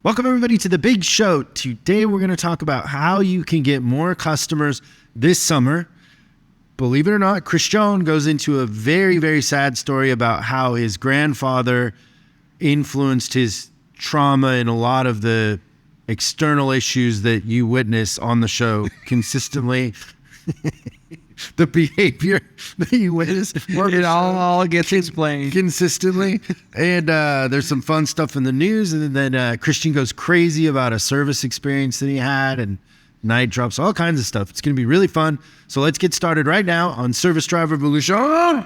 Welcome everybody to the big show. Today we're going to talk about how you can get more customers this summer. Believe it or not, Christian goes into a very, very sad story about how his grandfather influenced his trauma and a lot of the external issues that you witness on the show consistently. The behavior that you witness. It all gets explained consistently. And there's some fun stuff in the news. And then Christian goes crazy about a service experience that he had and night drops, all kinds of stuff. It's going to be really fun. So let's get started right now on Service Drive Revolution. How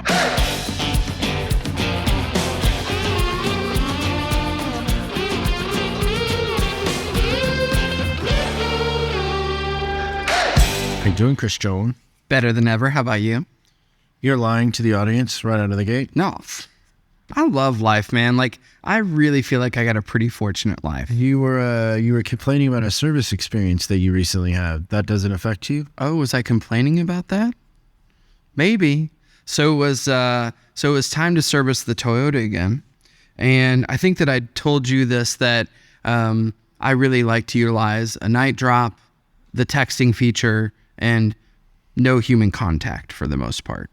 you doing, Christian? better than ever. How about you? You're lying to the audience right out of the gate. No, I love life, man. Like, I really feel like I got a pretty fortunate life. You were complaining about a service experience that you recently had. That doesn't affect you? Oh, was I complaining about that? Maybe. So it was time to service the Toyota again. And I think that I told you this, that I really like to utilize a night drop, the texting feature, and no human contact for the most part.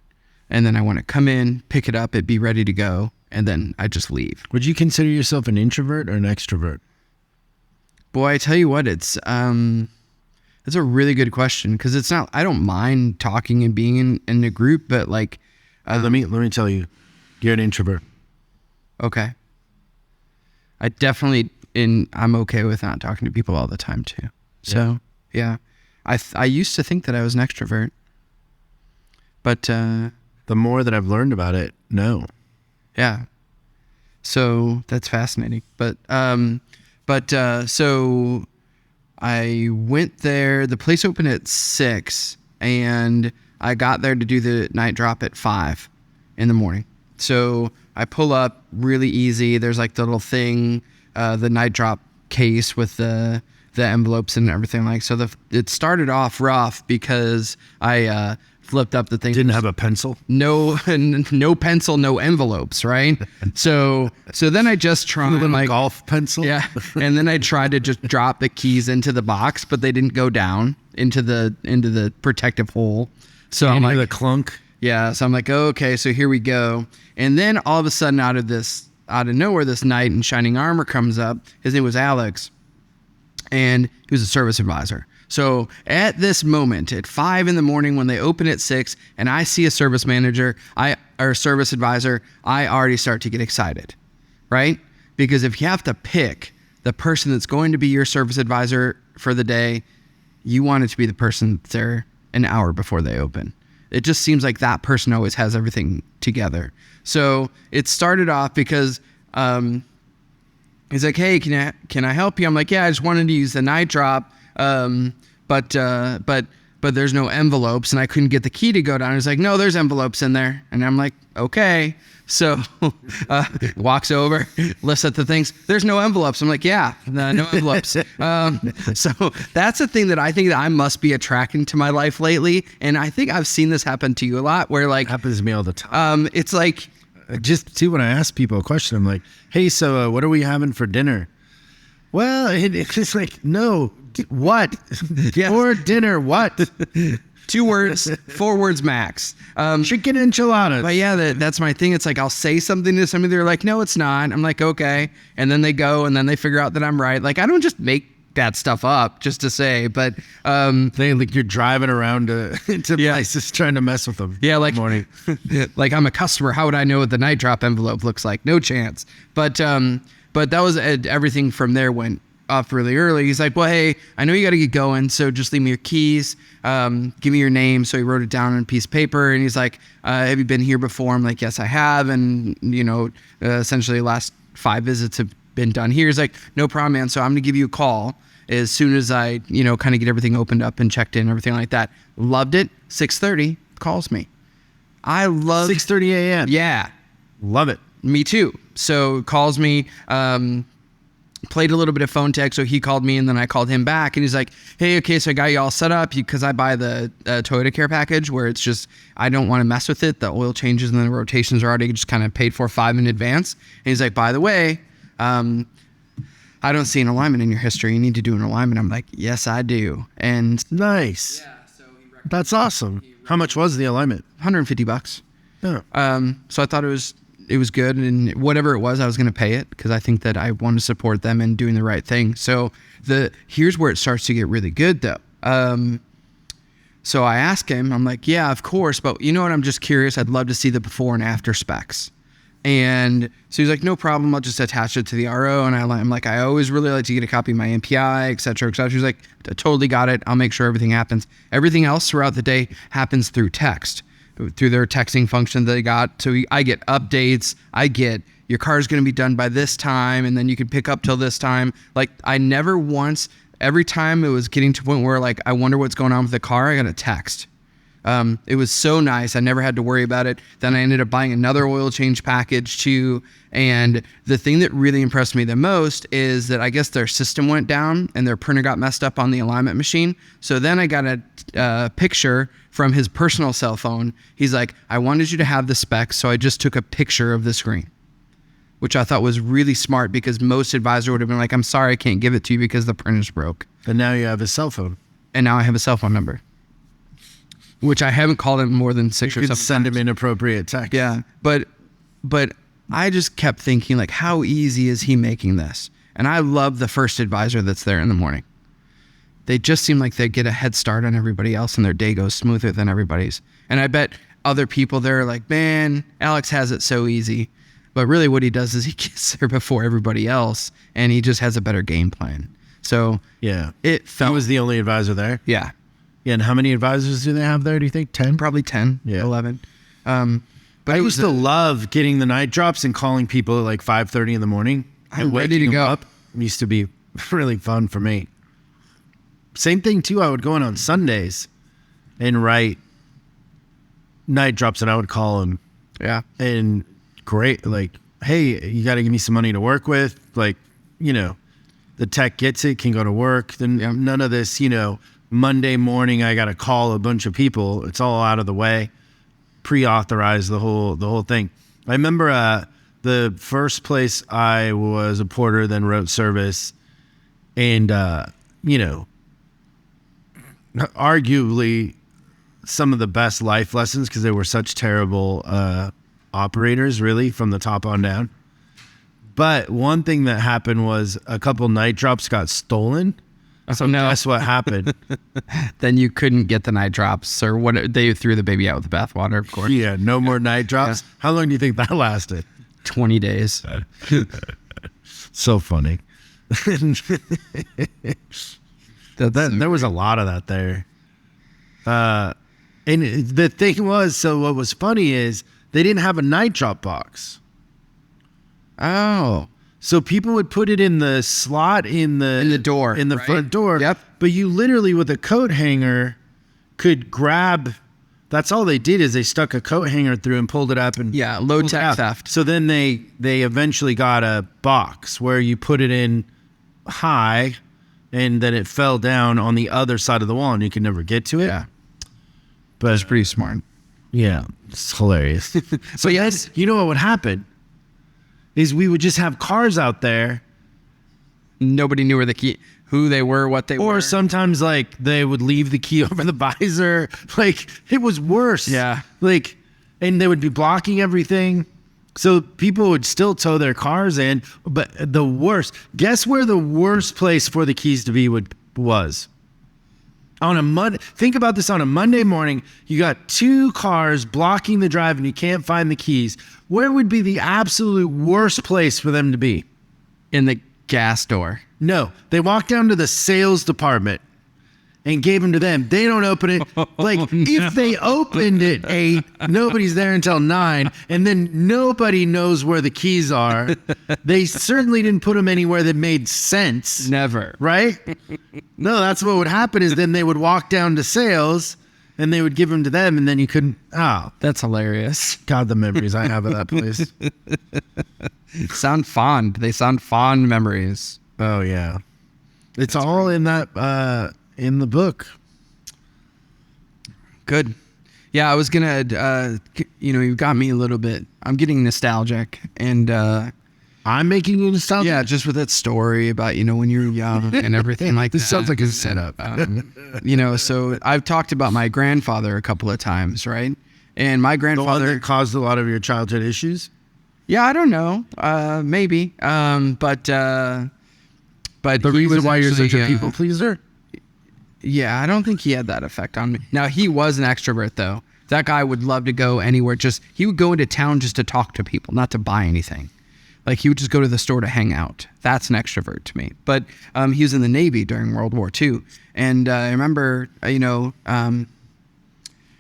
And then I want to come in, pick it up, it be ready to go, and then I just leave. Would you consider yourself an introvert or an extrovert? Boy, I tell you what, it's a really good question, because it's not, I don't mind talking and being in a group, but like let me tell you, you're an introvert. Okay. I'm okay with not talking to people all the time too. So yeah. I used to think that I was an extrovert, but the more that I've learned about it, no. Yeah. So that's fascinating. But so I went there. The place opened at 6, and I got there to do the night drop at 5 in the morning. So I pull up really easy. There's like the little thing, the night drop case with the envelopes and everything. Like, so it started off rough because I flipped up the thing. Didn't have a pencil? No pencil, no envelopes, right? So then I just tried a golf pencil. Yeah. And then I tried to just drop the keys into the box, but they didn't go down into the protective hole. So I'm like, the clunk. Yeah. So I'm like, oh, okay, so here we go. And then all of a sudden out of nowhere, this knight in shining armor comes up. His name was Alex. And he was a service advisor. So at this moment, at 5 in the morning, when they open at 6, and I see a service manager, or a service advisor, I already start to get excited, right? Because if you have to pick the person that's going to be your service advisor for the day, you want it to be the person that's there an hour before they open. It just seems like that person always has everything together. So it started off because he's like, hey, can I help you? I'm like, yeah, I just wanted to use the night drop, but there's no envelopes, and I couldn't get the key to go down. He's like, no, there's envelopes in there. And I'm like, okay. So walks over, lifts at the things. There's no envelopes. I'm like, yeah, no envelopes. So that's the thing that I think that I must be attracting to my life lately. And I think I've seen this happen to you a lot, where like, It happens to me all the time. It's like, just see, when I ask people a question, I'm like, hey, so what are we having for dinner? Well, it's like, no, what? Yes. For dinner, what? 2 words, 4 words max. Chicken enchiladas. But yeah, that's my thing. It's like, I'll say something to somebody, they're like, no, it's not. I'm like, okay. And then they go, and then they figure out that I'm right. Like, I don't just make that stuff up just to say, but they like, you're driving around to places trying to mess with them. Yeah, like morning. Like, I'm a customer. How would I know what the night drop envelope looks like? No chance. But that was everything from there went off really early. He's like, well, hey, I know you got to get going, so just leave me your keys. Give me your name. So he wrote it down on a piece of paper, and he's like, have you been here before? I'm like, yes, I have. And essentially the last 5 visits have been done here. He's like, no problem, man. So I'm gonna give you a call as soon as I, kind of get everything opened up and checked in, everything like that. Loved it. 6:30 calls me. I love 6:30 a.m. Yeah. Love it. Me too. So calls me, played a little bit of phone tag. So he called me, and then I called him back, and he's like, hey, okay, so I got you all set up, because I buy the Toyota Care package, where it's just, I don't want to mess with it. The oil changes and the rotations are already just kind of paid for 5 in advance. And he's like, by the way, I don't see an alignment in your history. You need to do an alignment. I'm like, yes, I do. And Nice. That's awesome. How much was the alignment? $150. Oh. So I thought it was good, and whatever it was, I was going to pay it because I think that I want to support them in doing the right thing. So here's where it starts to get really good though. So I asked him, I'm like, yeah, of course, but you know what? I'm just curious. I'd love to see the before and after specs. And so he's like, no problem. I'll just attach it to the RO. And I'm like, I always really like to get a copy of my MPI, et cetera, et cetera. She's like, I totally got it. I'll make sure everything happens. Everything else throughout the day happens through text, through their texting function that they got. So I get updates. I get your car's going to be done by this time, and then you can pick up till this time. Like I never once, every time it was getting to a point where like, I wonder what's going on with the car, I got a text. It was so nice. I never had to worry about it. Then I ended up buying another oil change package too. And the thing that really impressed me the most is that I guess their system went down and their printer got messed up on the alignment machine. So then I got a picture from his personal cell phone. He's like, I wanted you to have the specs, so I just took a picture of the screen, which I thought was really smart because most advisor would have been like, I'm sorry, I can't give it to you because the printer's broke. And now you have a cell phone. And now I have a cell phone number, which I haven't called him more than 6 or 7 You could send times. him inappropriate text. Yeah, but I just kept thinking, like, how easy is he making this? And I love the first advisor that's there in the morning. They just seem like they get a head start on everybody else and their day goes smoother than everybody's. And I bet other people there are like, man, Alex has it so easy. But really what he does is he gets there before everybody else and he just has a better game plan. So Yeah. it He felt, was the only advisor there. yeah, Yeah. And how many advisors do they have there, do you think? 10? probably 10, Yeah. 11. But I used to love getting the night drops and calling people at like 5:30 in the morning. I'm and ready to waking them go. up. It used to be really fun for me. Same thing too. I would go in on Sundays and write night drops, and I would call them. Yeah. And great, like, hey, you got to give me some money to work with. Like, you know, the tech gets it, can go to work. Then none of this, you know, Monday morning I got to call a bunch of people. It's all out of the way. Pre-authorize the whole thing. I remember the first place I was a porter, then wrote service, and you know, arguably some of the best life lessons because they were such terrible operators, really, from the top on down. But one thing that happened was a couple night drops got stolen. So no. guess what happened? Then you couldn't get the night drops, or what? They threw the baby out with the bathwater, of course. Yeah, no more night drops. Yeah. How long do you think that lasted? 20 days. So funny. There was a lot of that there. And the thing was, so what was funny is they didn't have a night drop box. Oh, So people would put it in the slot in the door, in the right? front door. Yep. But you literally with a coat hanger could grab. That's all they did is they stuck a coat hanger through and pulled it up and yeah, low pulled it tech out. theft. So then they eventually got a box where you put it in high, and then it fell down on the other side of the wall, and you could never get to it. Yeah, But it's pretty smart. yeah, it's hilarious. So yes, you know what would happen is we would just have cars out there. Nobody knew who they were, what they were. Or sometimes like they would leave the key over the visor. Like it was worse. Yeah. Like, and they would be blocking everything. So people would still tow their cars in. But the worst, guess where the worst place for the keys to be was? On a Monday, think about this on a Monday morning, you got 2 cars blocking the drive and you can't find the keys. Where would be the absolute worst place for them to be? In the gas door. No, they walked down to the sales department and gave them to them. They don't open it. Like if they opened it 8, nobody's there until 9, and then nobody knows where the keys are. They certainly didn't put them anywhere that made sense. Never. Right? No, that's what would happen is then they would walk down to sales and they would give them to them, and then you couldn't. Oh, That's hilarious. God, the memories I have of that place. Sound fond. They sound fond memories. Oh yeah, it's all in that in the book. Good. Yeah, I was gonna, you got me a little bit. I'm getting nostalgic, and I'm making you nostalgic. Yeah, just with that story about, when you're young and everything like This that. sounds like a setup. So I've talked about my grandfather a couple of times, right? And my The one grandfather, that caused a lot of your childhood issues. yeah, I don't know, maybe, but The he reason was why you're such a actually, people pleaser. yeah, I don't think he had that effect on me. Now, he was an extrovert, though. That guy would love to go anywhere. He would go into town just to talk to people, not to buy anything. Like, he would just go to the store to hang out. That's an extrovert to me. But he was in the Navy during World War II. And I remember,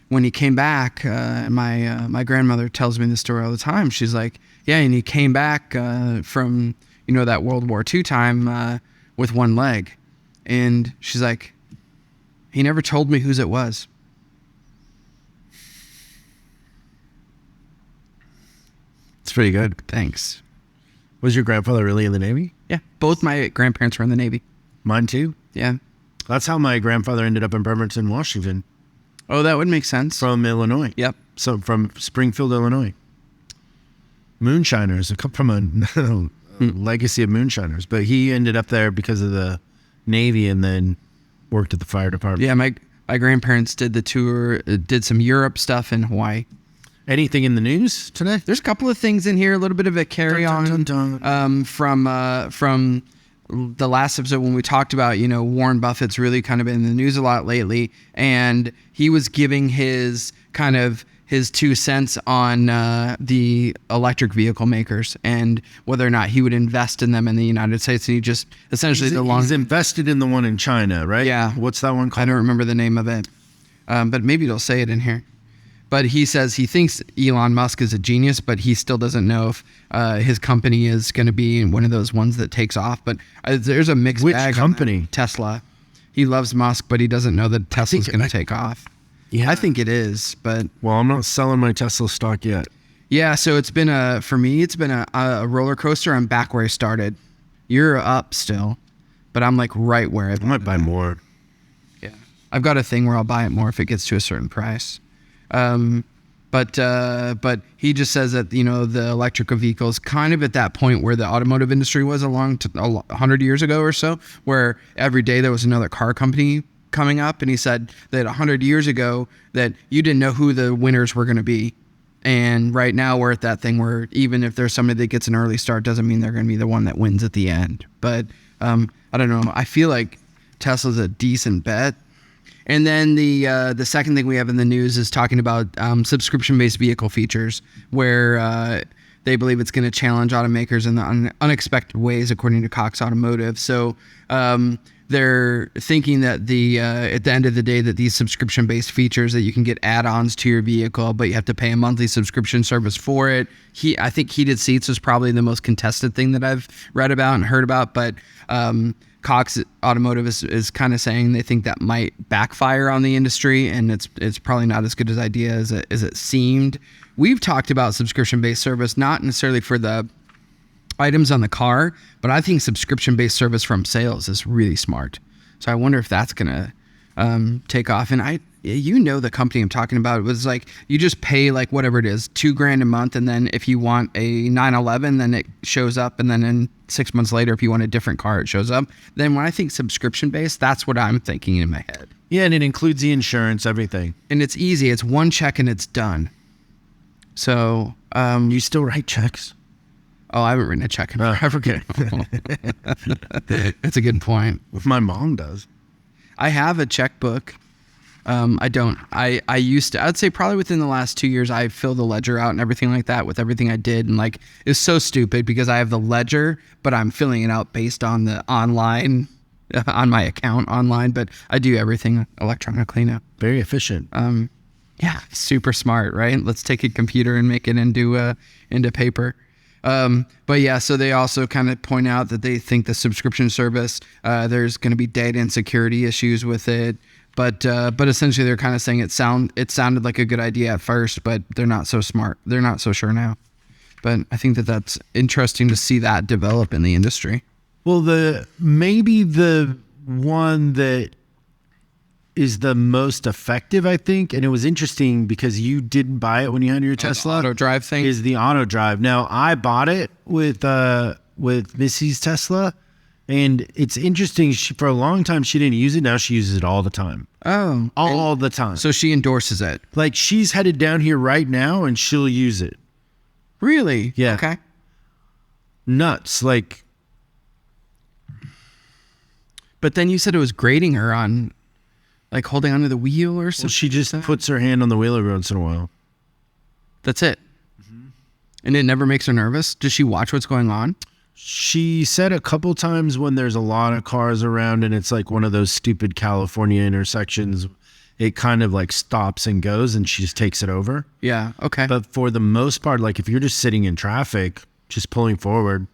when he came back, my grandmother tells me this story all the time. She's like, yeah, and he came back from, that World War II time with one leg. And she's like, he never told me whose it was. It's pretty good. Thanks. Was your grandfather really in the Navy? Yeah. Both my grandparents were in the Navy. Mine too. Yeah. That's how my grandfather ended up in Bremerton, Washington, Oh, that would make sense. from Illinois. Yep. So from Springfield, Illinois. Moonshiners, from a legacy of moonshiners. But he ended up there because of the Navy and then worked at the fire department. Yeah, my grandparents did the tour, did some Europe stuff in Hawaii. Anything in the news today? There's a couple of things in here, a little bit of a carry on Dun, dun, dun. from the last episode when we talked about, Warren Buffett's really kind of been in the news a lot lately, and he was giving his 2 cents on the electric vehicle makers and whether or not he would invest in them in the United States. And he just essentially He's invested in the one in China, right? Yeah. What's that one I called? don't remember the name of it, but maybe it'll say it in here. But he says he thinks Elon Musk is a genius, but he still doesn't know if his company is going to be one of those ones that takes off. But there's a mixed Which bag. company? Tesla. He loves Musk, but he doesn't know that Tesla's going to take off. Yeah. I think it is, but Well, I'm not selling my Tesla stock yet. yeah. So it's been a roller coaster. I'm back where I started. You're up still, but I'm like right where I might buy more. Yeah, I've got a thing where I'll buy it more if it gets to a certain price. But he just says that, the electrical vehicles kind of at that point where the automotive industry was 100 years ago or so, where every day there was another car company coming up. And he said that 100 years ago that you didn't know who the winners were going to be. And right now we're at that thing where even if there's somebody that gets an early start, doesn't mean they're going to be the one that wins at the end. But I don't know. I feel like Tesla's a decent bet. And then the second thing we have in the news is talking about subscription-based vehicle features, where they believe it's going to challenge automakers in the unexpected ways, according to Cox Automotive. So they're thinking that at the end of the day, that these subscription-based features that you can get add-ons to your vehicle, but you have to pay a monthly subscription service for it. I think heated seats is probably the most contested thing that I've read about and heard about, but Cox Automotive is kind of saying they think that might backfire on the industry, and it's probably not as good as idea as it seemed. We've talked about subscription-based service, not necessarily for the items on the car, but I think subscription-based service from sales is really smart. So I wonder if that's gonna take off. And the company I'm talking about, it was like you just pay like whatever it is, $2,000 a month, and then if you want a 911, then it shows up, and then in 6 months later, if you want a different car, it shows up. Then when I think subscription based, that's what I'm thinking in my head. Yeah, and it includes the insurance, everything. And it's easy. It's one check and it's done. So You still write checks? oh, I haven't written a check in I forget. That's a good point. My mom does. I have a checkbook. I don't. I used to. I'd say probably within the last 2 years, I filled the ledger out and everything like that with everything I did. And like, it's so stupid because I have the ledger, but I'm filling it out based on the online, on my account online. But I do everything electronically now. Very efficient. Yeah, super smart, right? Let's take a computer and make it into paper. But yeah, so they also kind of point out that they think the subscription service, there's going to be data and security issues with it. But essentially they're kind of saying it sounded like a good idea at first, but they're not so smart. They're not so sure now. But I think that's interesting to see that develop in the industry. Well, maybe the one that is the most effective, I think. And it was interesting because you didn't buy it when you had your Tesla. Auto drive thing is the auto drive. Now I bought it with Missy's Tesla, and it's interesting. For a long time she didn't use it. Now she uses it all the time. Oh, all the time. so she endorses it. Like she's headed down here right now, and she'll use it. Really? Yeah. Okay. Nuts. Like, but then you said it was grating her on, like holding onto the wheel or something. well, she just puts her hand on the wheel every once in a while. That's it. And it never makes her nervous. Does she watch what's going on? She said a couple times when there's a lot of cars around and it's like one of those stupid California intersections, it kind of like stops and goes and she just takes it over. Yeah. Okay. But for the most part, like if you're just sitting in traffic, just pulling forward,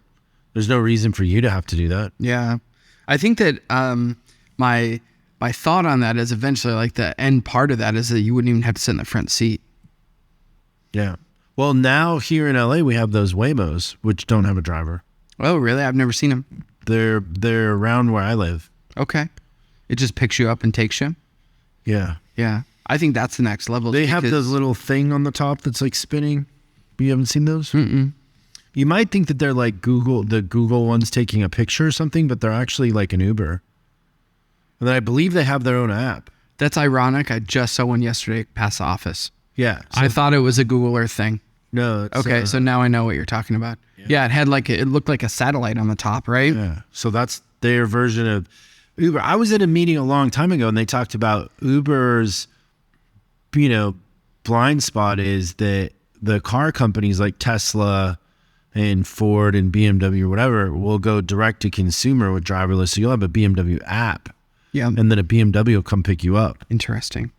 there's no reason for you to have to do that. Yeah. I think that my thought on that is eventually like the end part of that is that you wouldn't even have to sit in the front seat. Yeah. Well, now here in LA, we have those Waymos, which don't have a driver. Oh, really? I've never seen them. They're around where I live. Okay. It just picks you up and takes you. Yeah. Yeah. I think that's the next level. They have this little thing on the top that's like spinning. You haven't seen those? Mm-mm. You might think that they're like the Google ones taking a picture or something, but they're actually like an Uber. And then I believe they have their own app. That's ironic. I just saw one yesterday past the office. Yeah. I thought it was a Google Earth thing. No. It's, Okay, so now I know what you're talking about. Yeah, it had it looked like a satellite on the top, right? Yeah. So that's their version of Uber. I was at a meeting a long time ago and they talked about Uber's, blind spot is that the car companies like Tesla and Ford and BMW or whatever will go direct to consumer with driverless. So you'll have a BMW app. Yeah. And then a BMW will come pick you up. Interesting.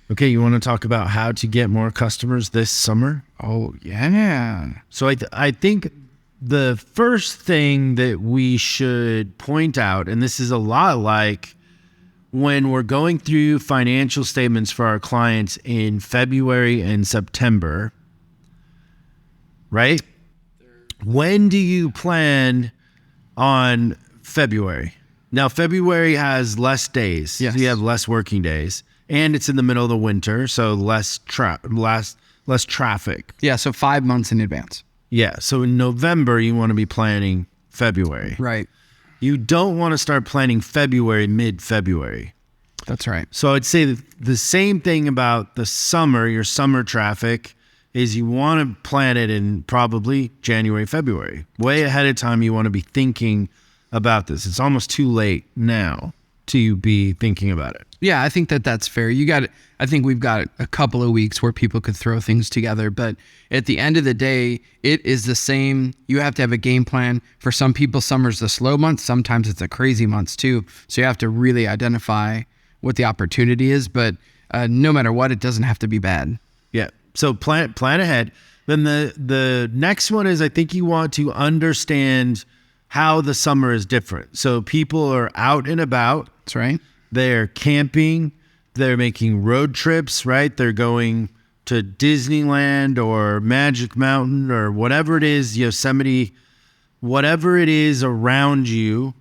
Okay, you want to talk about how to get more customers this summer? Oh, yeah. So I think the first thing that we should point out, and this is a lot like when we're going through financial statements for our clients in February and September, right? When do you plan on February? Now, February has less days. Yes. So you have less working days. And it's in the middle of the winter, so less traffic. Yeah, so 5 months in advance. Yeah, so in November, you want to be planning February. Right. You don't want to start planning February, mid-February. That's right. So I'd say the same thing about the summer, your summer traffic, is you want to plan it in probably January, February. Way ahead of time, you want to be thinking about this. It's almost too late now to be thinking about it. Yeah, I think that's fair. I think we've got a couple of weeks where people could throw things together, but at the end of the day, it is the same. You have to have a game plan. For some people, summer's the slow month. Sometimes it's the crazy months too. So you have to really identify what the opportunity is, but no matter what, it doesn't have to be bad. Yeah. So plan ahead. Then the next one is I think you want to understand how the summer is different. So people are out and about. That's right. They're camping. They're making road trips, right? They're going to Disneyland or Magic Mountain or whatever it is, Yosemite, whatever it is around you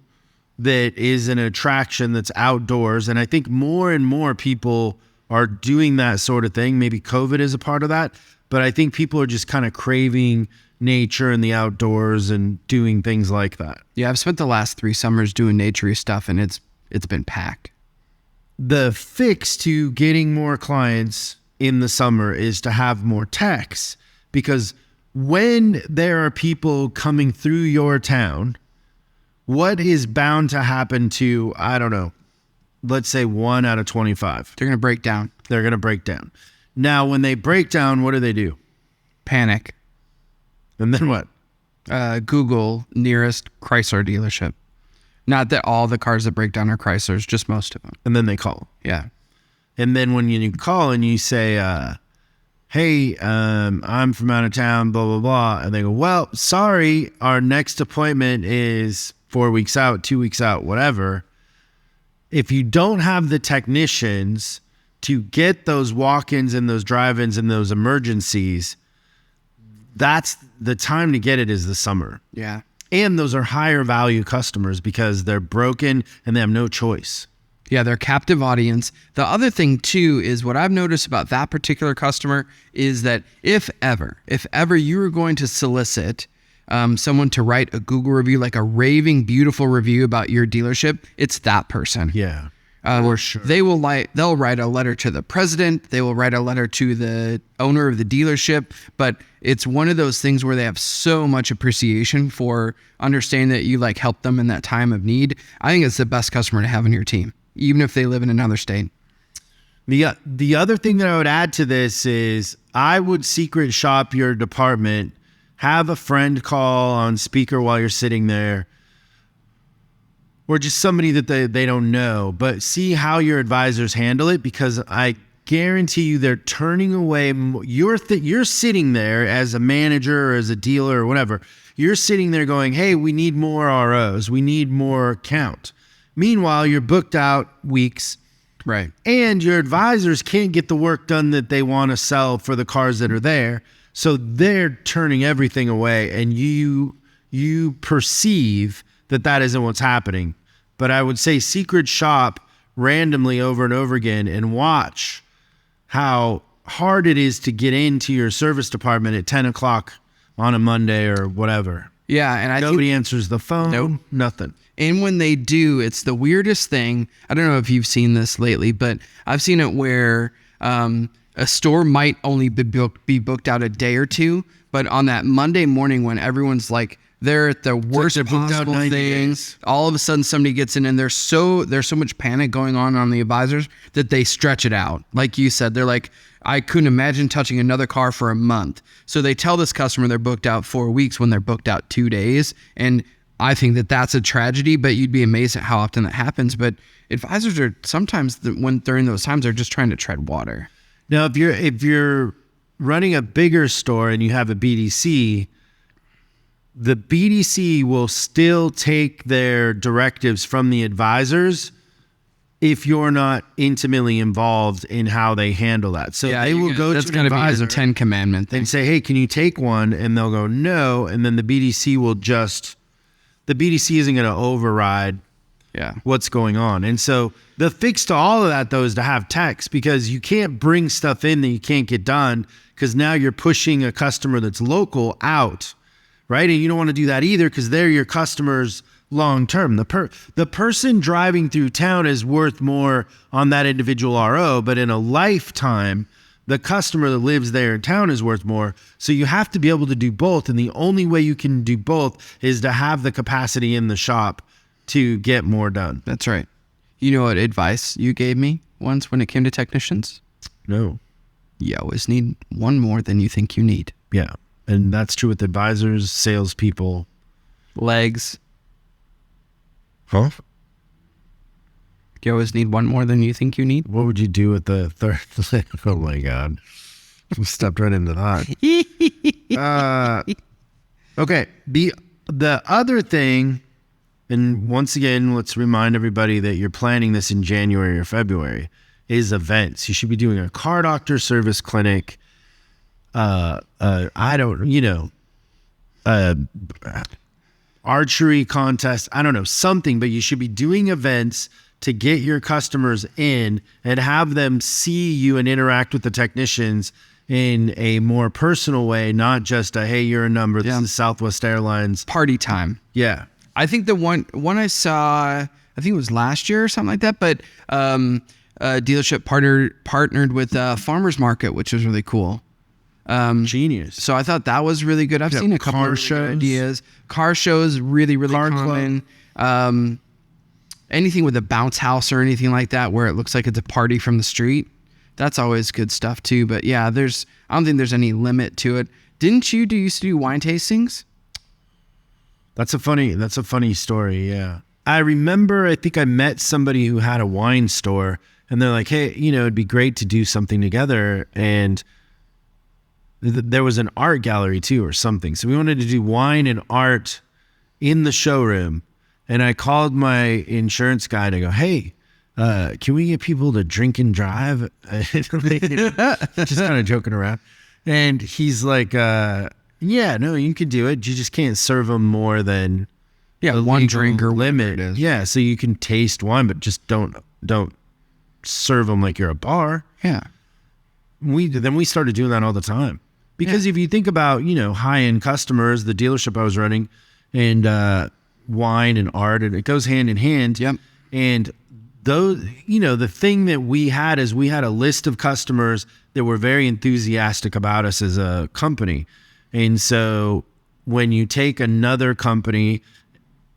that is an attraction that's outdoors. And I think more and more people are doing that sort of thing. Maybe COVID is a part of that, but I think people are just kind of craving nature and the outdoors and doing things like that. Yeah, I've spent the last 3 summers doing naturey stuff, and it's been packed. The fix to getting more clients in the summer is to have more techs, because when there are people coming through your town, what is bound to happen to, I don't know, let's say 1 out of 25? They're going to break down. They're going to break down. Now, when they break down, what do? Panic. And then what? Google nearest Chrysler dealership. Not that all the cars that break down are Chryslers, just most of them. And then they call. Yeah. And then when you call and you say, hey, I'm from out of town, blah, blah, blah. And they go, well, sorry, our next appointment is 4 weeks out, 2 weeks out, whatever. If you don't have the technicians to get those walk-ins and those drive-ins and those emergencies, that's the time to get it is the summer. Yeah. And those are higher value customers because they're broken and they have no choice. Yeah, they're a captive audience. The other thing too is what I've noticed about that particular customer is that if ever you were going to solicit someone to write a Google review, like a raving beautiful review about your dealership, it's that person. Yeah. For sure. They'll write a letter to the president. They will write a letter to the owner of the dealership. But it's one of those things where they have so much appreciation for understanding that you like help them in that time of need. I think it's the best customer to have on your team, even if they live in another state. The other thing that I would add to this is I would secret shop your department, have a friend call on speaker while you're sitting there, or just somebody that they don't know, but see how your advisors handle it, because I guarantee you they're turning away. You're sitting there as a manager or as a dealer or whatever. You're sitting there going, hey, we need more ROs. We need more count. Meanwhile, you're booked out weeks. Right. And your advisors can't get the work done that they want to sell for the cars that are there. So they're turning everything away, and you perceive that isn't what's happening. But I would say secret shop randomly over and over again and watch how hard it is to get into your service department at 10 o'clock on a Monday or whatever. Yeah, and nobody answers the phone. Nope. Nothing. And when they do, it's the weirdest thing. I don't know if you've seen this lately, but I've seen it where a store might only be booked out a day or two, but on that Monday morning when everyone's like, they're at the worst possible thing, all of a sudden somebody gets in and there's so much panic going on the advisors that they stretch it out. Like you said, they're like, I couldn't imagine touching another car for a month. So they tell this customer they're booked out 4 weeks when they're booked out 2 days. And I think that's a tragedy, but you'd be amazed at how often that happens. But advisors are sometimes when during those times, they're just trying to tread water. Now, if you're running a bigger store and you have a BDC, the BDC will still take their directives from the advisors if you're not intimately involved in how they handle that. So they will go to an advisor, be a 10 commandment thing, and say, hey, can you take one? And they'll go, no. And then the BDC isn't going to override what's going on. And so the fix to all of that, though, is to have techs, because you can't bring stuff in that you can't get done, because now you're pushing a customer that's local out, right? And you don't want to do that either, because they're your customers long term. The person driving through town is worth more on that individual RO, but in a lifetime, the customer that lives there in town is worth more. So you have to be able to do both. And the only way you can do both is to have the capacity in the shop to get more done. That's right. You know what advice you gave me once when it came to technicians? No. You always need one more than you think you need. Yeah. And that's true with advisors, salespeople. Legs. Huh? You always need one more than you think you need. What would you do with the third leg? Oh my God. We stepped right into that. Okay. The other thing, and once again, let's remind everybody that you're planning this in January or February, is events. You should be doing a car doctor service clinic. Archery contest. I don't know, something, but you should be doing events to get your customers in and have them see you and interact with the technicians in a more personal way, not just a, hey, you're a number. This is Southwest Airlines. Party time. Yeah. I think the one I saw, I think it was last year or something like that, but a dealership partnered with Farmers Market, which was really cool. Genius. So I thought that was really good. I've seen a couple of good ideas. Car shows, really, really common. Anything with a bounce house or anything like that where it looks like it's a party from the street. That's always good stuff too. But yeah, I don't think there's any limit to it. Didn't you used to do wine tastings? That's a funny story. Yeah. I remember, I think I met somebody who had a wine store, and they're like, hey, it'd be great to do something together. And there was an art gallery too or something. So we wanted to do wine and art in the showroom. And I called my insurance guy to go, hey, can we get people to drink and drive? Just kind of joking around. And he's like, yeah, no, you could do it. You just can't serve them more than one drink or limit. it is. Yeah, so you can taste wine, but just don't don't serve them like you're a bar. Yeah. We started doing that all the time. Because if you think about, high-end customers, the dealership I was running, and wine and art, and it goes hand in hand. Yep. And those, the thing that we had is we had a list of customers that were very enthusiastic about us as a company. And so when you take another company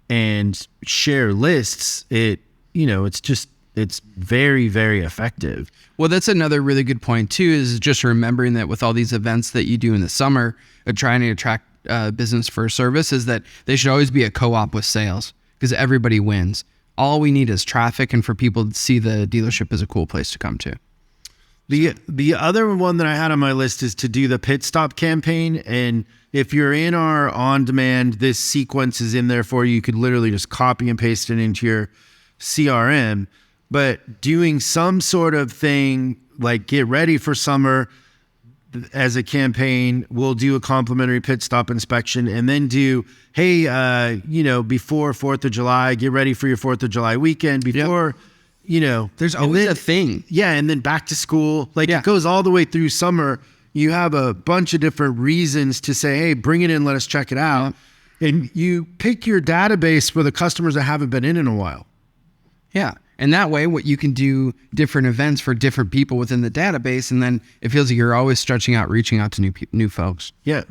and share lists, it's very, very effective. Well, that's another really good point too, is just remembering that with all these events that you do in the summer, trying to attract business for service, is that they should always be a co-op with sales, because everybody wins. All we need is traffic, and for people to see the dealership as a cool place to come to. The other one that I had on my list is to do the pit stop campaign. And if you're in our on-demand, this sequence is in there for you. You could literally just copy and paste it into your CRM. But doing some sort of thing like get ready for summer as a campaign, we'll do a complimentary pit stop inspection, and then do, hey, before 4th of July, get ready for your 4th of July weekend. Before, there's always a thing. Yeah, and then back to school. It goes all the way through summer. You have a bunch of different reasons to say, hey, bring it in, let us check it out. And you pick your database for the customers that haven't been in a while. Yeah. And that way, what you can do different events for different people within the database, and then it feels like you're always stretching out, reaching out to new folks. Yeah.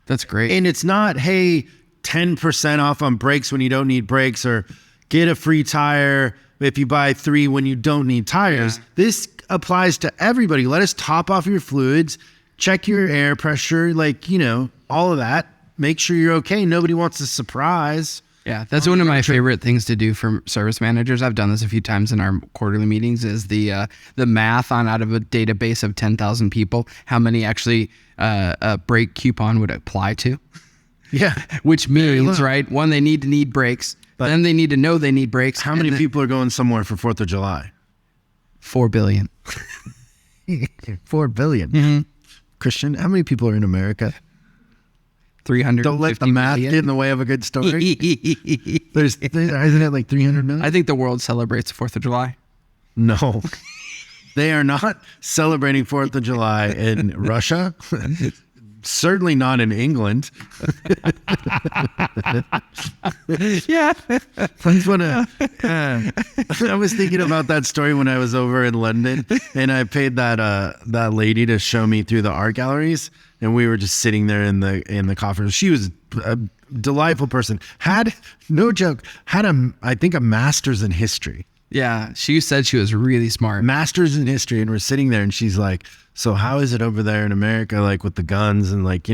That's great. And it's not, hey, 10% off on brakes when you don't need brakes, or get a free tire if you buy 3 when you don't need tires. Yeah. This applies to everybody. Let us top off your fluids, check your air pressure, all of that. Make sure you're okay. Nobody wants a surprise. Yeah, that's one of my favorite things to do for service managers. I've done this a few times in our quarterly meetings, is the math on, out of a database of 10,000 people, how many actually a brake coupon would apply to. Yeah. Which means, right, one, they need brakes. But then they need to know they need brakes. How many people are going somewhere for 4th of July? 4 billion. 4 billion. Mm-hmm. Christian, how many people are in America? 300. Don't let the math get in the way of a good story. Isn't it like 300 million? I think the world celebrates the 4th of July. No, they are not celebrating 4th of July in Russia. Certainly not in England. Yeah. I was thinking about that story when I was over in London, and I paid that lady to show me through the art galleries, and we were just sitting there in the coffee room. She was a delightful person. No joke, I think a master's in history. Yeah, she said she was really smart. Master's in history, and we're sitting there, and she's like, so how is it over there in America, like with the guns and like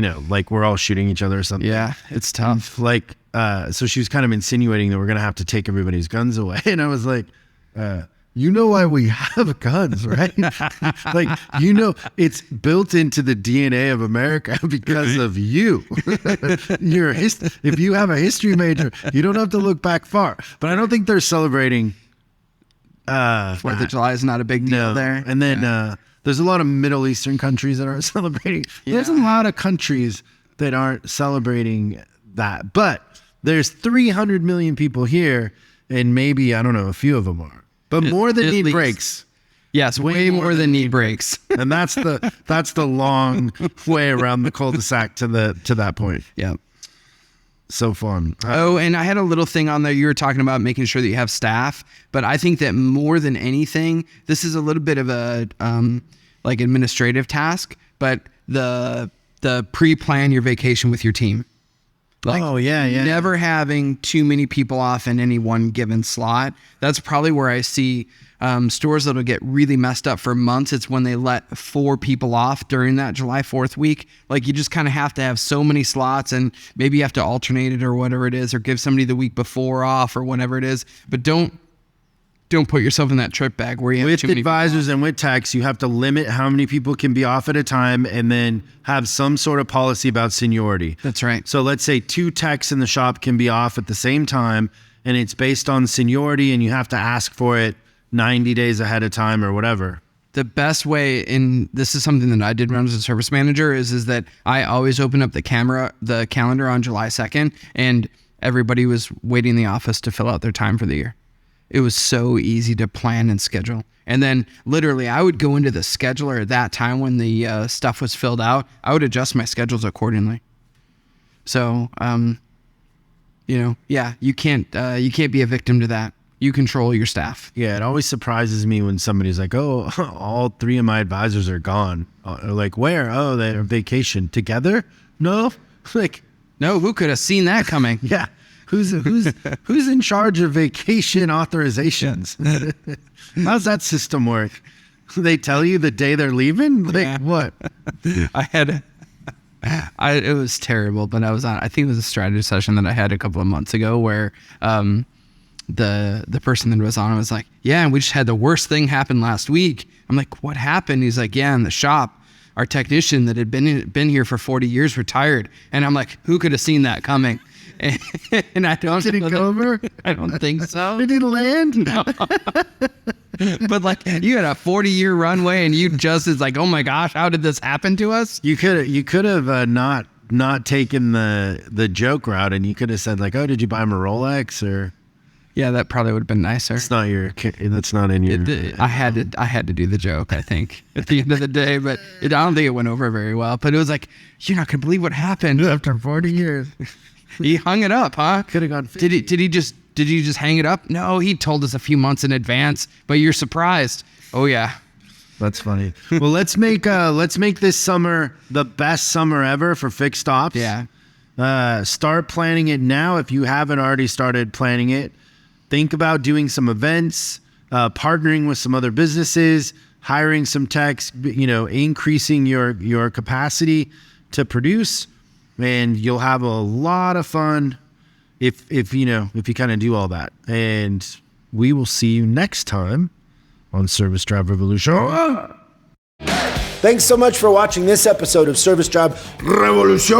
we're all shooting each other or something? Yeah, it's tough. So she was kind of insinuating that we're going to have to take everybody's guns away. And I was like, why we have guns, right? It's built into the DNA of America because of you. If you have a history major, you don't have to look back far. But I don't think they're celebrating 4th of July is not a big deal there. And then there's a lot of Middle Eastern countries that aren't celebrating. Yeah. There's a lot of countries that aren't celebrating that. But there's 300 million people here, and maybe, I don't know, a few of them are. But more than need brakes. Yes, way more than need brakes. And that's the long way around the cul-de-sac to that point. Yeah. So fun. And I had a little thing on there. You were talking about making sure that you have staff, but I think that more than anything, this is a little bit of a administrative task, but the pre-plan your vacation with your team. Never having too many people off in any one given slot. That's probably where I see stores that'll get really messed up for months. It's when they let 4 people off during that July 4th week. You just kind of have to have so many slots, and maybe you have to alternate it or whatever it is, or give somebody the week before off or whatever it is. But don't put yourself in that trip bag where you have too many advisors and with techs, you have to limit how many people can be off at a time, and then have some sort of policy about seniority. That's right. So let's say 2 techs in the shop can be off at the same time, and it's based on seniority, and you have to ask for it 90 days ahead of time or whatever. The best way, and this is something that I did run as a service manager, is that I always open up the calendar on July 2nd, and everybody was waiting in the office to fill out their time for the year. It was so easy to plan and schedule. And then literally I would go into the scheduler at that time when the stuff was filled out. I would adjust my schedules accordingly. So, you can't be a victim to that. You control your staff. Yeah, it always surprises me when somebody's like, "Oh, all 3 of my advisors are gone." Like, where? Oh, they're on vacation. Together? No. Like, no, who could have seen that coming? yeah. Who's in charge of vacation authorizations? How's that system work? They tell you the day they're leaving? Like, what? It was terrible, but I think it was a strategy session that I had a couple of months ago where the person that was on was like, yeah, and we just had the worst thing happen last week. I'm like, what happened? He's like, yeah, in the shop, our technician that had been here for 40 years retired. And I'm like, who could have seen that coming? And I don't. Did it go over? I don't think so. Did it land? No. But like, you had a 40-year runway, and you just is like, oh my gosh, how did this happen to us? You could have not taken the joke route, and you could have said like, oh, did you buy him a Rolex or? Yeah, that probably would have been nicer. That's not in your. I had to do the joke, I think, at the end of the day, but I don't think it went over very well. But it was like, you're not gonna believe what happened After 40 years. He hung it up, huh? Could have gone. Did he just hang it up? No, he told us a few months in advance, but you're surprised. Oh yeah. That's funny. Well, let's make this summer the best summer ever for fixed ops. Yeah. Start planning it now if you haven't already started planning it. Think about doing some events, partnering with some other businesses, hiring some techs, increasing your capacity to produce, and you'll have a lot of fun if you kind of do all that. And we will see you next time on Service Drive Revolution. Thanks so much for watching this episode of Service Drive Revolution.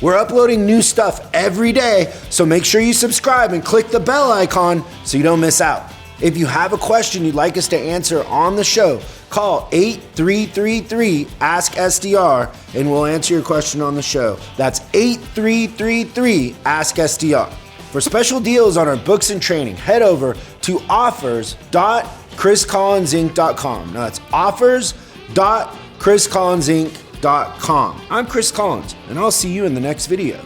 We're uploading new stuff every day, so make sure you subscribe and click the bell icon so you don't miss out. If you have a question you'd like us to answer on the show, call 8333-ASK-SDR and we'll answer your question on the show. That's 8333-ASK-SDR. For special deals on our books and training, head over to offers.chriscollinsinc.com. Now that's offers.chriscollinsinc.com. I'm Chris Collins, and I'll see you in the next video.